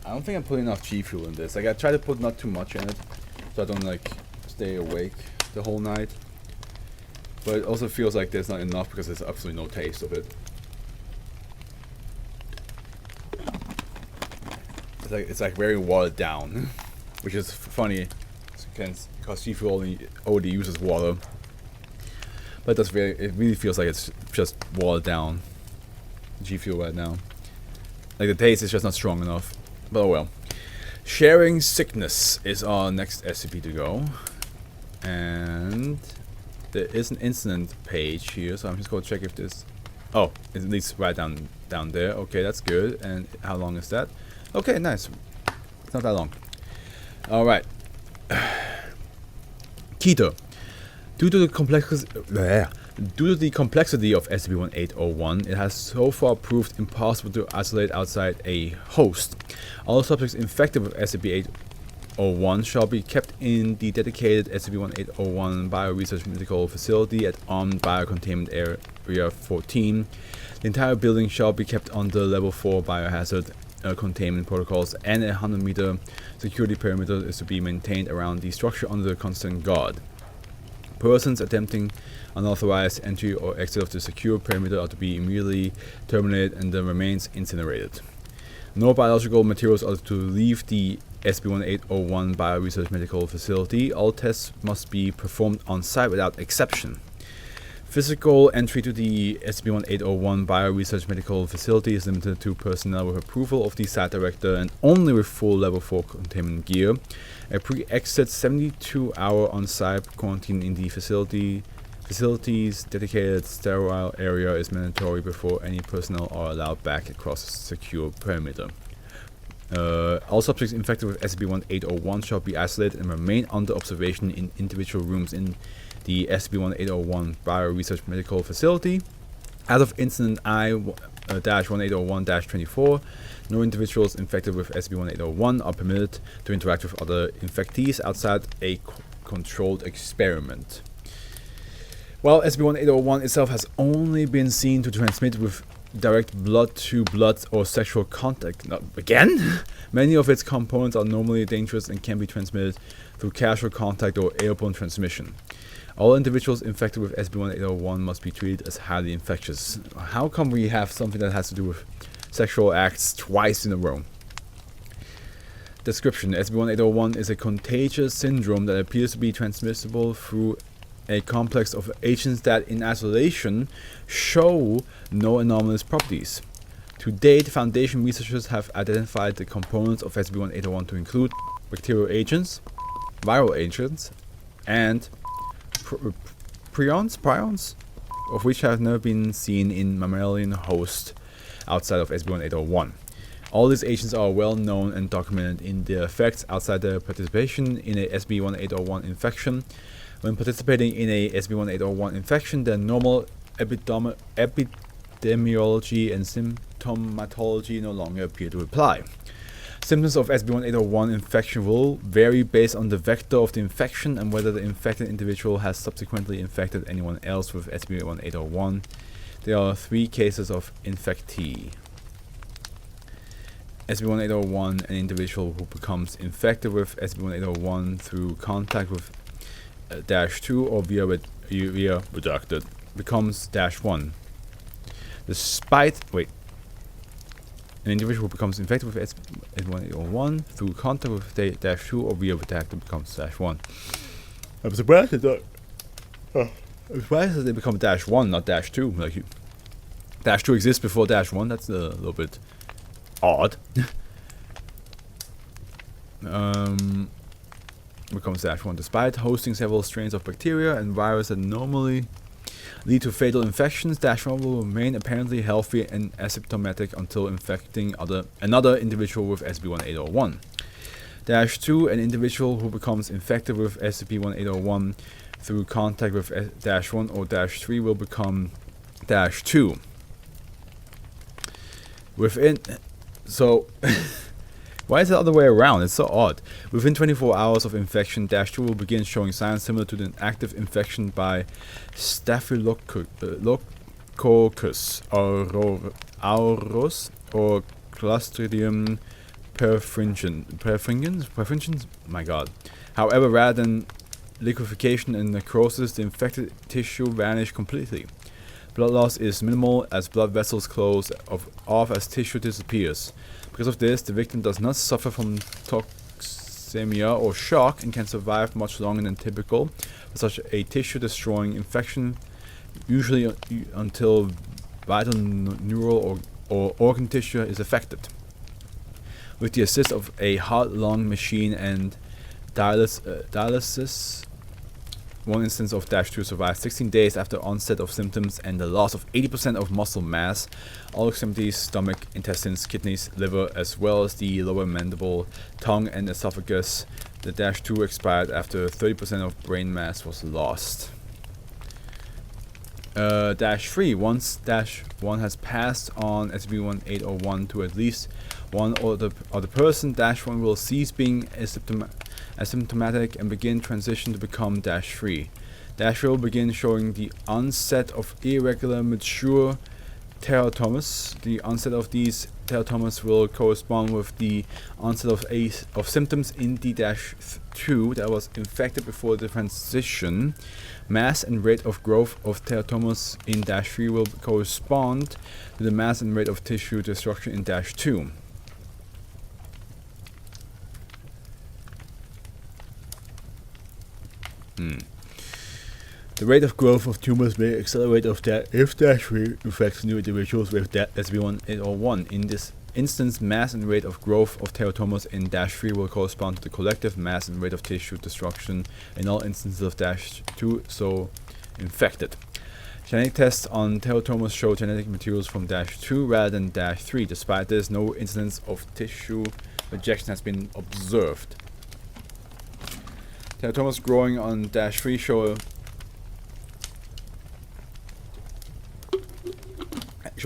I don't think I'm putting enough G fuel in this. Like, I try to put not too much in it, so I don't like stay awake the whole night. But it also feels like there's not enough because there's absolutely no taste of it. It's like very watered down, which is funny because G fuel only uses water. But it really feels like it's just watered down G fuel right now. Like the taste is just not strong enough. But oh well. Sharing sickness is our next SCP to go. And there is an incident page here, so I'm just going to check if this... Oh, it leads right down there. Okay, that's good. And how long is that? Okay, nice. It's not that long. Alright. Keto. Due to the complexity of SCP-1801, it has so far proved impossible to isolate outside a host. All subjects infected with SCP-1801 shall be kept in the dedicated SCP-1801 Bioresearch Medical Facility at Armed Biocontainment Area 14. The entire building shall be kept under Level 4 Biohazard containment protocols, and a 100-meter security perimeter is to be maintained around the structure under constant guard. Persons attempting unauthorized entry or exit of the secure perimeter are to be immediately terminated and the remains incinerated. No biological materials are to leave the SCP-1801 Bioresearch Medical Facility. All tests must be performed on site without exception. Physical entry to the SCP-1801 Bioresearch Medical Facility is limited to personnel with approval of the site director and only with full Level 4 containment gear. A pre-exit 72-hour on-site quarantine in the facility's dedicated sterile area is mandatory before any personnel are allowed back across the secure perimeter. All subjects infected with SCP-1801 shall be isolated and remain under observation in individual rooms in the SCP-1801 Bioresearch Medical Facility. As of Incident I-1801-24, no individuals infected with SCP-1801 are permitted to interact with other infectees outside a controlled experiment. While SCP-1801 itself has only been seen to transmit with direct blood-to-blood or sexual contact. Again? Many of its components are normally dangerous and can be transmitted through casual contact or airborne transmission. All individuals infected with SCP-1801 must be treated as highly infectious. How come we have something that has to do with sexual acts twice in a row? Description: SCP-1801 is a contagious syndrome that appears to be transmissible through a complex of agents that, in isolation, show no anomalous properties. To date, Foundation researchers have identified the components of SCP-1801 to include bacterial agents, viral agents, and prions, of which have never been seen in mammalian hosts outside of SCP-1801. All these agents are well known and documented in their effects outside their participation in a SCP-1801 infection. When participating in a SCP-1801 infection, their normal epidemiology and symptomatology no longer appear to apply. Symptoms of SCP-1801 infection will vary based on the vector of the infection and whether the infected individual has subsequently infected anyone else with SCP-1801. There are 3 cases of infectee. SCP-1801, an individual who becomes infected with SCP-1801 through contact with -2 or via redacted, becomes -1. An individual who becomes infected with SCP-1801 through contact with -2 or via redacted becomes -1. I'm surprised that they become -1, not -2. Like, -2 exists before -1. That's a little bit odd. Becomes -1. Despite hosting several strains of bacteria and virus that normally lead to fatal infections, -1 will remain apparently healthy and asymptomatic until infecting another individual with SCP-1801. -2, an individual who becomes infected with SCP-1801 through contact with -1 or -3 will become -2. Why is it the other way around? It's so odd. Within 24 hours of infection, -2 will begin showing signs similar to an active infection by Staphylococcus aureus or Clostridium perfringens? My god. However, rather than liquefaction and necrosis, the infected tissue vanished completely. Blood loss is minimal as blood vessels close off as tissue disappears. Because of this, the victim does not suffer from toxemia or shock and can survive much longer than typical for such a tissue-destroying infection, usually until vital neural or organ tissue is affected. With the assist of a heart-lung machine and dialysis, one instance of -2 survived 16 days after onset of symptoms and the loss of 80% of muscle mass, all extremities, stomach, intestines, kidneys, liver, as well as the lower mandible, tongue, and esophagus. The -2 expired after 30% of brain mass was lost. -3. Once -1 has passed on SCP-1801 to at least one other person, -1 will cease being asymptomatic and begin transition to become -3. -3 will begin showing the onset of irregular mature teratomas. The onset of these teratomas will correspond with the onset of symptoms in the -2 that was infected before the transition. Mass and rate of growth of teratomas in -3 will correspond to the mass and rate of tissue destruction in -2. The rate of growth of tumors may accelerate if -3 infects new individuals with SCP-1801. In this instance, mass and rate of growth of teratomas in -3 will correspond to the collective mass and rate of tissue destruction in all instances of -2 so infected. Genetic tests on teratomas show genetic materials from -2 rather than -3. Despite this, no incidence of tissue rejection has been observed. Teratomas growing on -3 show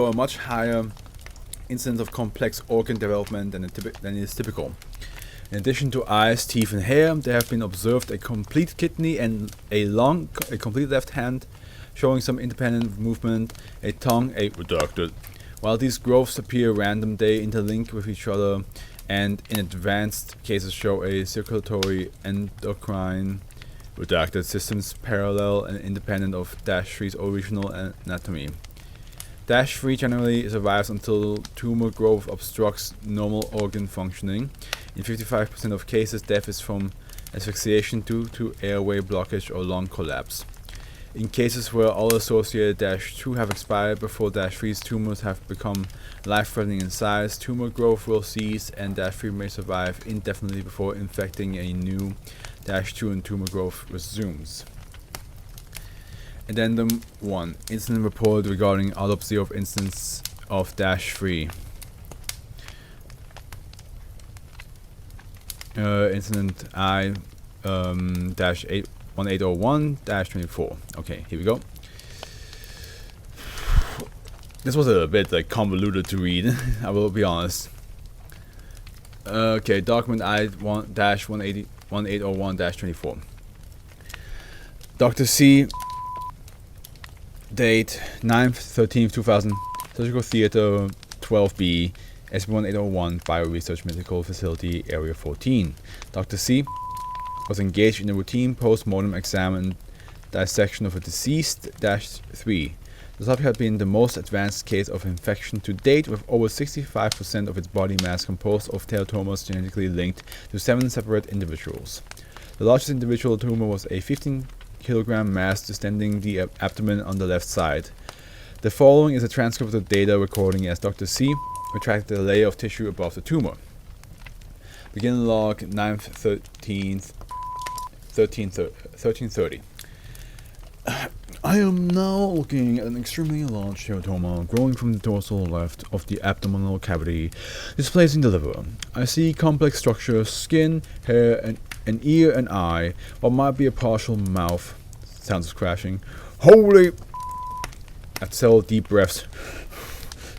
a much higher incidence of complex organ development than is typical. In addition to eyes, teeth, and hair, there have been observed a complete kidney and a complete left hand, showing some independent movement, a tongue, reducted. While these growths appear random, they interlink with each other, and in advanced cases show a circulatory, endocrine, reducted systems parallel and independent of -3's original anatomy. -3 generally survives until tumor growth obstructs normal organ functioning. In 55% of cases, death is from asphyxiation due to airway blockage or lung collapse. In cases where all associated -2 have expired before -3's tumors have become life-threatening in size, tumor growth will cease and -3 may survive indefinitely before infecting a new -2 and tumor growth resumes. Addendum 1. Incident report regarding autopsy of instance of -3. Incident I -1801-24. Okay, here we go. This was a bit convoluted to read, I will be honest. Okay, document I-1801-24. Dr. C. Date 9/13/2000. Surgical Theater 12B, SCP-1801, Bioresearch Medical Facility, Area 14. Dr. C. was engaged in a routine post-mortem exam and dissection of a deceased -3. The subject had been the most advanced case of infection to date, with over 65% of its body mass composed of teratomas genetically linked to 7 separate individuals. The largest individual tumor was a 15-kilogram mass distending the abdomen on the left side. The following is a transcript of the data recording as Dr. C. retracted the layer of tissue above the tumor. Begin log 9/13/1330. I am now looking at an extremely large teratoma growing from the dorsal left of the abdominal cavity, displacing the liver. I see complex structures, skin, hair, an ear and eye, what might be a partial mouth. Sounds of crashing. Holy! At several deep breaths.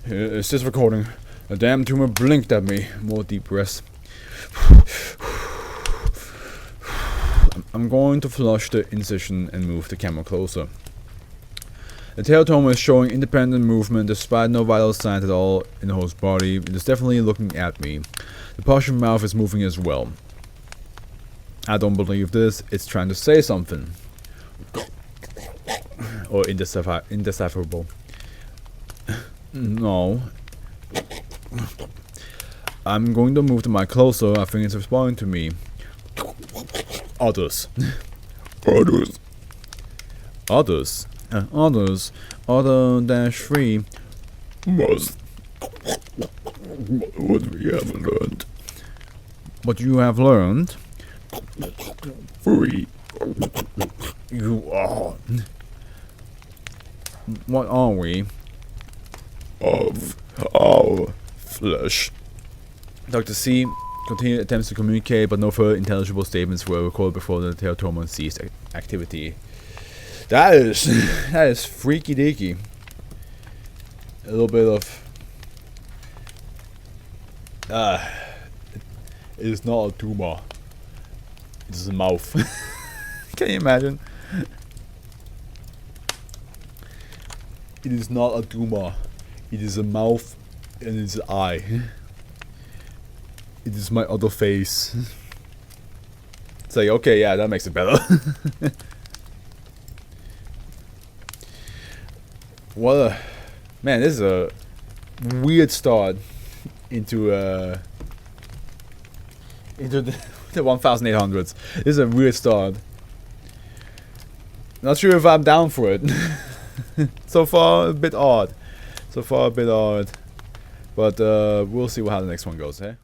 Is this recording? A damn tumor blinked at me. More deep breaths. I'm going to flush the incision and move the camera closer. The teratoma is showing independent movement despite no vital signs at all in the host body. It is definitely looking at me. The partial mouth is moving as well. I don't believe this. It's trying to say something. Or indecipherable. No. I'm going to move the mic closer. I think it's responding to me. Others. Others. Others. Others. Other-3 must. What we have learned. What you have learned? 3. You are. What are we? Of our flesh. Dr. C continued attempts to communicate, but no further intelligible statements were recorded before the teratoma ceased activity. That is freaky deaky. A little bit of it is not a tumor. It is a mouth. Can you imagine? It is not a tumor. It is a mouth and it's an eye. It is my other face. It's like, okay, yeah, that makes it better. What a... Man, this is a weird start into the 1800s. This is a weird start. Not sure if I'm down for it. So far, a bit odd. But we'll see how the next one goes, eh?